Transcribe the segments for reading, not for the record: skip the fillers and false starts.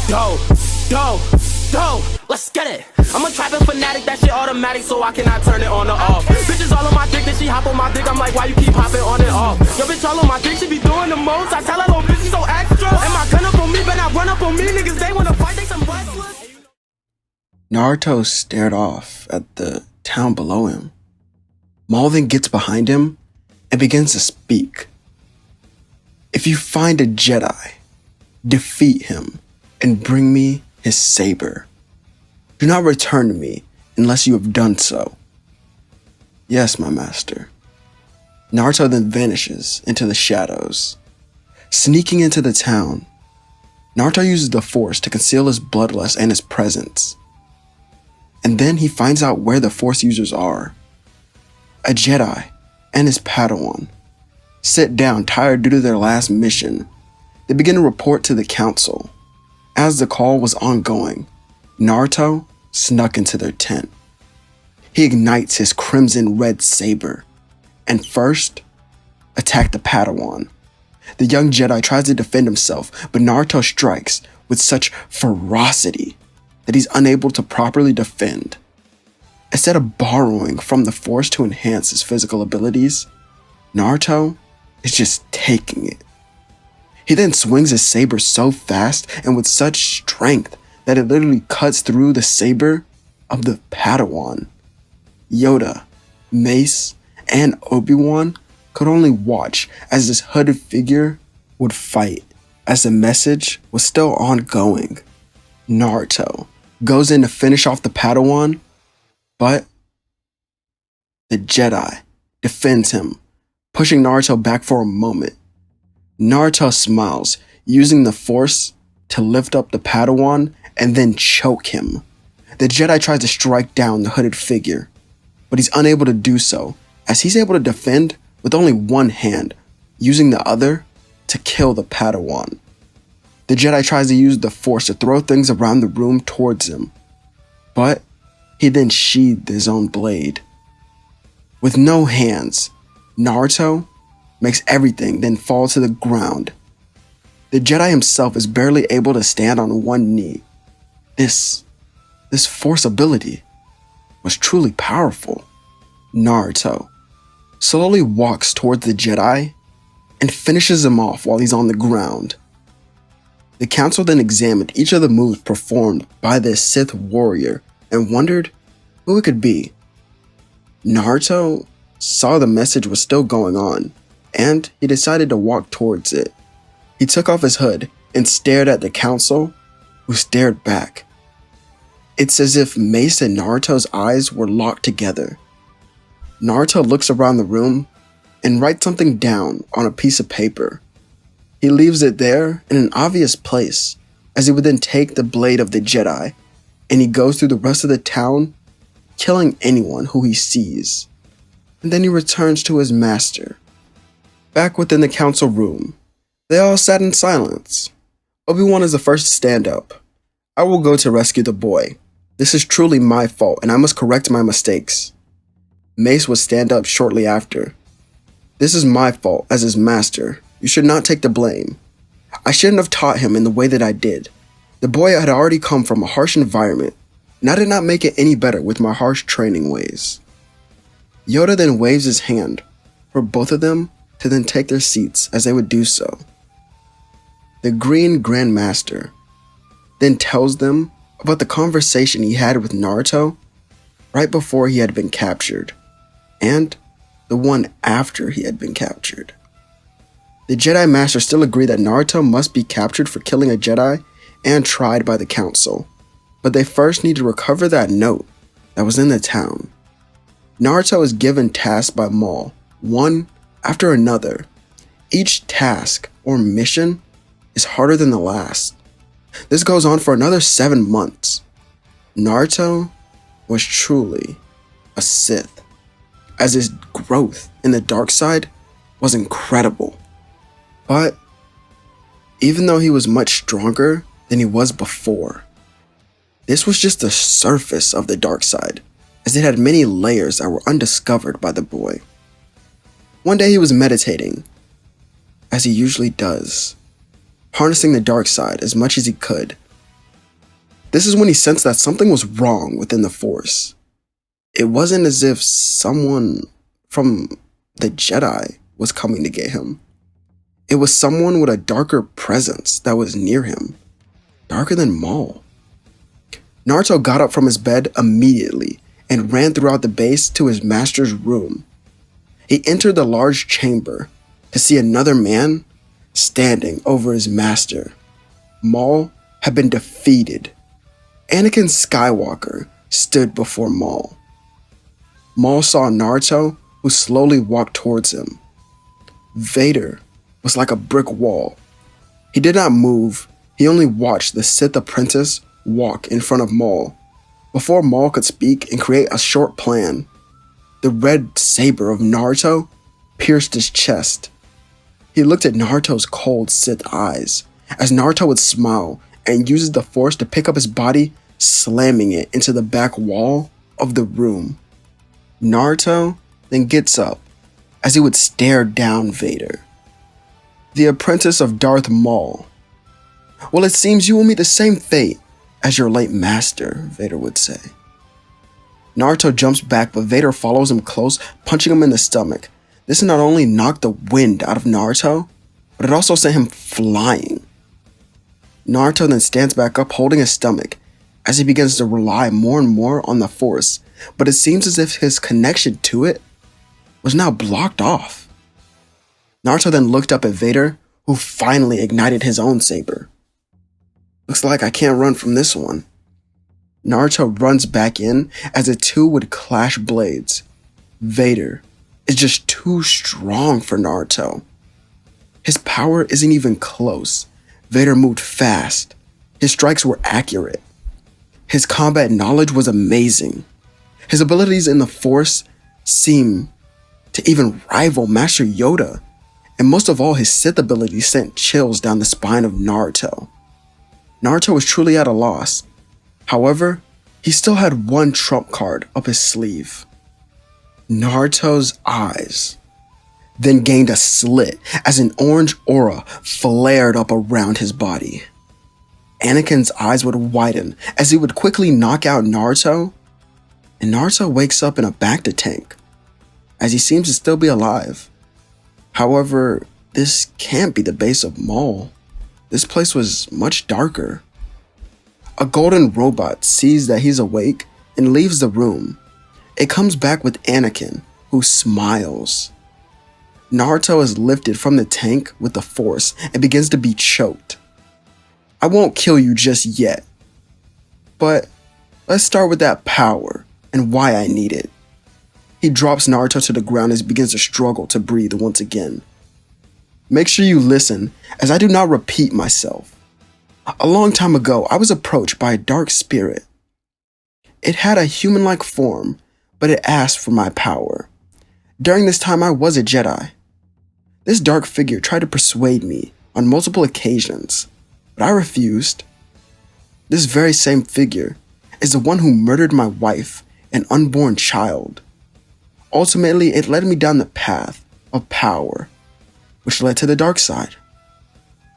Dope, dope, dope, let's get it. I'm a trapping fanatic, that shit automatic, so I cannot turn it on or off. Bitches all on my dick, then she hop on my dick, I'm like, why you keep hopping on and off? Yo, bitch all on my dick, she be doing the most. I tell her, little bitch, she so extra. And my gun up on me, but not run up on me. Niggas, they wanna fight, they some wrestlers. Naruto stared off at the town below him. Maul then gets behind him and begins to speak. If you find a Jedi, defeat him and bring me his saber. Do not return to me unless you have done so. Yes, my master. Naruto then vanishes into the shadows. Sneaking into the town, Naruto uses the Force to conceal his bloodlust and his presence. And then he finds out where the Force users are. A Jedi and his Padawan sit down, tired due to their last mission. They begin to report to the council. As the call was ongoing, Naruto snuck into their tent. He ignites his crimson red saber and first attacked the Padawan. The young Jedi tries to defend himself, but Naruto strikes with such ferocity that he's unable to properly defend. Instead of borrowing from the Force to enhance his physical abilities, Naruto is just taking it. He then swings his saber so fast and with such strength that it literally cuts through the saber of the Padawan. Yoda, Mace, and Obi-Wan could only watch as this hooded figure would fight, as the message was still ongoing. Naruto goes in to finish off the Padawan, but the Jedi defends him, pushing Naruto back for a moment. Naruto smiles, using the Force to lift up the Padawan and then choke him. The Jedi tries to strike down the hooded figure, but he's unable to do so, as he's able to defend with only one hand, using the other to kill the Padawan. The Jedi tries to use the Force to throw things around the room towards him, but he then sheathed his own blade. With no hands, Naruto makes everything then fall to the ground. The Jedi himself is barely able to stand on one knee. This Force ability was truly powerful. Naruto slowly walks towards the Jedi and finishes him off while he's on the ground. The council then examined each of the moves performed by this Sith warrior and wondered who it could be. Naruto saw the message was still going on, and he decided to walk towards it. He took off his hood and stared at the council, who stared back. It's as if Mace and Naruto's eyes were locked together. Naruto looks around the room and writes something down on a piece of paper. He leaves it there in an obvious place, as he would then take the blade of the Jedi, and he goes through the rest of the town, killing anyone who he sees. And then he returns to his master. Back within the council room, they all sat in silence. Obi-Wan is the first to stand up. I will go to rescue the boy. This is truly my fault, and I must correct my mistakes. Mace would stand up shortly after. This is my fault as his master. You should not take the blame. I shouldn't have taught him in the way that I did. The boy had already come from a harsh environment, and I did not make it any better with my harsh training ways. Yoda then waves his hand for both of them to then take their seats as they would do so. The Green Grand Master then tells them about the conversation he had with Naruto right before he had been captured, and the one after he had been captured. The Jedi Master still agreed that Naruto must be captured for killing a Jedi and tried by the council, but they first need to recover that note that was in the town. Naruto is given tasks by Maul, one after another. Each task or mission is harder than the last. This goes on for another 7 months. Naruto was truly a Sith, as his growth in the dark side was incredible. But even though he was much stronger than he was before, this was just the surface of the dark side, as it had many layers that were undiscovered by the boy. One day he was meditating, as he usually does, harnessing the dark side as much as he could, This is when he sensed that something was wrong within the Force. It wasn't as if someone from the Jedi was coming to get him. It was someone with a darker presence that was near him, darker than Maul. Naruto got up from his bed immediately and ran throughout the base to his master's room. He entered the large chamber to see another man standing over his master. Maul had been defeated. Anakin Skywalker stood before Maul. Maul saw Naruto, who slowly walked towards him. Vader was like a brick wall. He did not move. He only watched the Sith apprentice walk in front of Maul. Before Maul could speak and create a short plan, the red saber of Naruto pierced his chest. He looked at Naruto's cold Sith eyes as Naruto would smile and uses the Force to pick up his body, slamming it into the back wall of the room. Naruto then gets up as he would stare down Vader. The apprentice of Darth Maul. Well, it seems you will meet the same fate as your late master, Vader would say. Naruto jumps back, but Vader follows him close, punching him in the stomach. This not only knocked the wind out of Naruto, but it also sent him flying. Naruto then stands back up, holding his stomach, as he begins to rely more and more on the Force, but it seems as if his connection to it was now blocked off. Naruto then looked up at Vader, who finally ignited his own saber. Looks like I can't run from this one. Naruto runs back in as the two would clash blades. Vader is just too strong for Naruto. His power isn't even close. Vader moved fast. His strikes were accurate. His combat knowledge was amazing. His abilities in the Force seem to even rival Master Yoda. And most of all, his Sith abilities sent chills down the spine of Naruto. Naruto was truly at a loss. However, he still had one trump card up his sleeve. Naruto's eyes then gained a slit as an orange aura flared up around his body. Anakin's eyes would widen as he would quickly knock out Naruto, and Naruto wakes up in a bacta tank, as he seems to still be alive. However, this can't be the base of Maul. This place was much darker. A golden robot sees that he's awake and leaves the room. It comes back with Anakin, who smiles. Naruto is lifted from the tank with the Force and begins to be choked. I won't kill you just yet, but let's start with that power and why I need it. He drops Naruto to the ground as he begins to struggle to breathe once again. Make sure you listen, as I do not repeat myself. A long time ago, I was approached by a dark spirit. It had a human-like form, but it asked for my power. During this time, I was a Jedi. This dark figure tried to persuade me on multiple occasions, but I refused. This very same figure is the one who murdered my wife and unborn child. Ultimately, it led me down the path of power, which led to the dark side.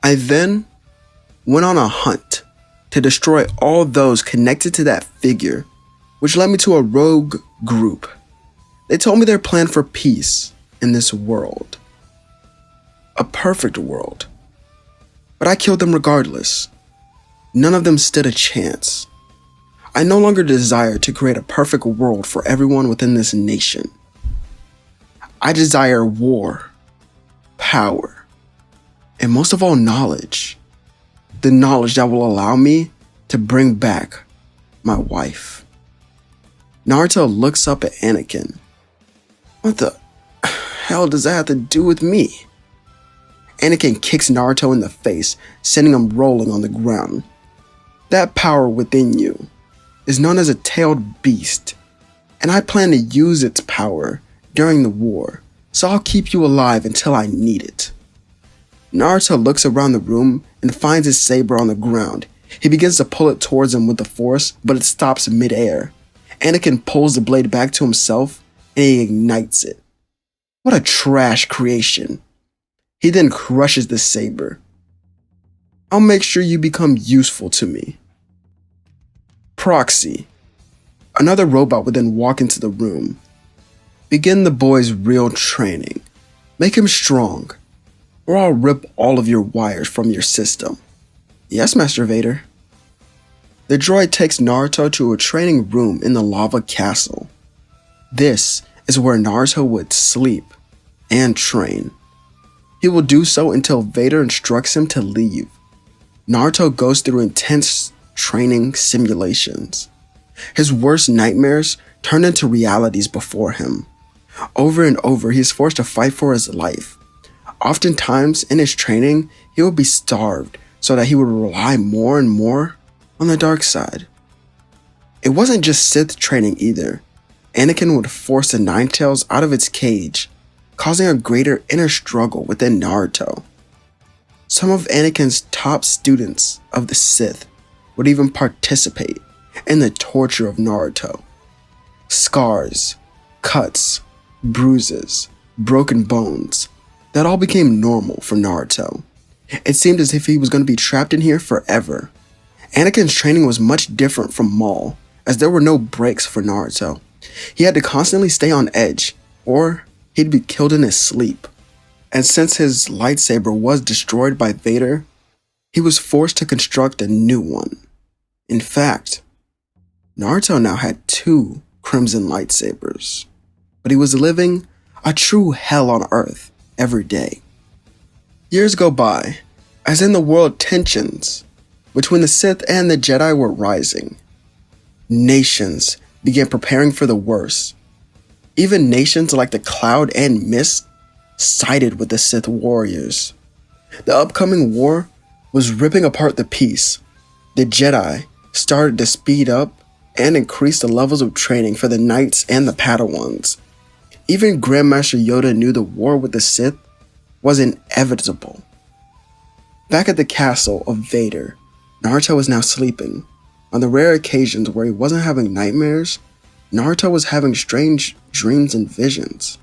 I then went on a hunt to destroy all those connected to that figure, which led me to a rogue group. They told me their plan for peace in this world. A perfect world. But I killed them regardless. None of them stood a chance. I no longer desire to create a perfect world for everyone within this nation. I desire war, power, and most of all, knowledge. The knowledge that will allow me to bring back my wife. Naruto looks up at Anakin. What the hell does that have to do with me? Anakin kicks Naruto in the face, sending him rolling on the ground. That power within you is known as a tailed beast, and I plan to use its power during the war, so I'll keep you alive until I need it. Naruto looks around the room and finds his saber on the ground. He begins to pull it towards him with the Force, but it stops mid-air. Anakin pulls the blade back to himself, and he ignites it. What a trash creation. He then crushes the saber. I'll make sure you become useful to me. Proxy, another robot, would then walk into the room. Begin the boy's real training. Make him strong, or I'll rip all of your wires from your system. Yes, Master Vader. The droid takes Naruto to a training room in the lava castle. This is where Naruto would sleep and train. He will do so until Vader instructs him to leave. Naruto goes through intense training simulations. His worst nightmares turn into realities before him. Over and over, he is forced to fight for his life. Oftentimes, in his training, he would be starved so that he would rely more and more on the dark side. It wasn't just Sith training either. Anakin would force the Ninetales out of its cage, causing a greater inner struggle within Naruto. Some of Anakin's top students of the Sith would even participate in the torture of Naruto. Scars, cuts, bruises, broken bones, that all became normal for Naruto. It seemed as if he was going to be trapped in here forever. Anakin's training was much different from Maul, as there were no breaks for Naruto. He had to constantly stay on edge, or he'd be killed in his sleep. And since his lightsaber was destroyed by Vader, he was forced to construct a new one. In fact, Naruto now had 2 crimson lightsabers, but he was living a true hell on earth every day. Years go by, as in the world tensions between the Sith and the Jedi were rising. Nations began preparing for the worst. Even nations like the Cloud and Mist sided with the Sith warriors. The upcoming war was ripping apart the peace. The Jedi started to speed up and increase the levels of training for the Knights and the Padawans. Even Grandmaster Yoda knew the war with the Sith was inevitable. Back at the castle of Vader, Naruto was now sleeping. On the rare occasions where he wasn't having nightmares, Naruto was having strange dreams and visions.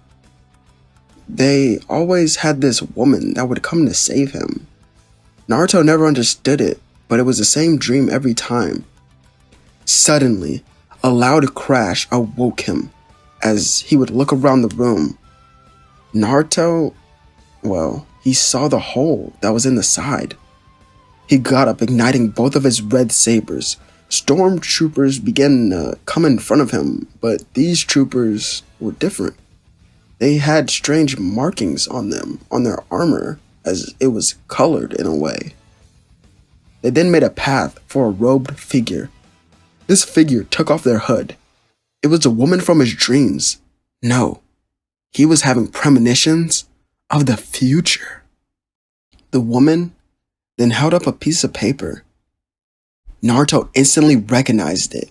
They always had this woman that would come to save him. Naruto never understood it, but it was the same dream every time. Suddenly, a loud crash awoke him as he would look around the room. Naruto, he saw the hole that was in the side. He got up, igniting both of his red sabers. Stormtroopers began to come in front of him, but these troopers were different. They had strange markings on them, on their armor, as it was colored in a way. They then made a path for a robed figure. This figure took off their hood. It was a woman from his dreams. No, he was having premonitions of the future. The woman then held up a piece of paper. Naruto instantly recognized it.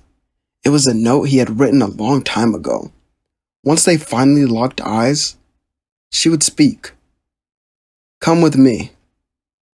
It was a note he had written a long time ago. Once they finally locked eyes, she would speak. "Come with me.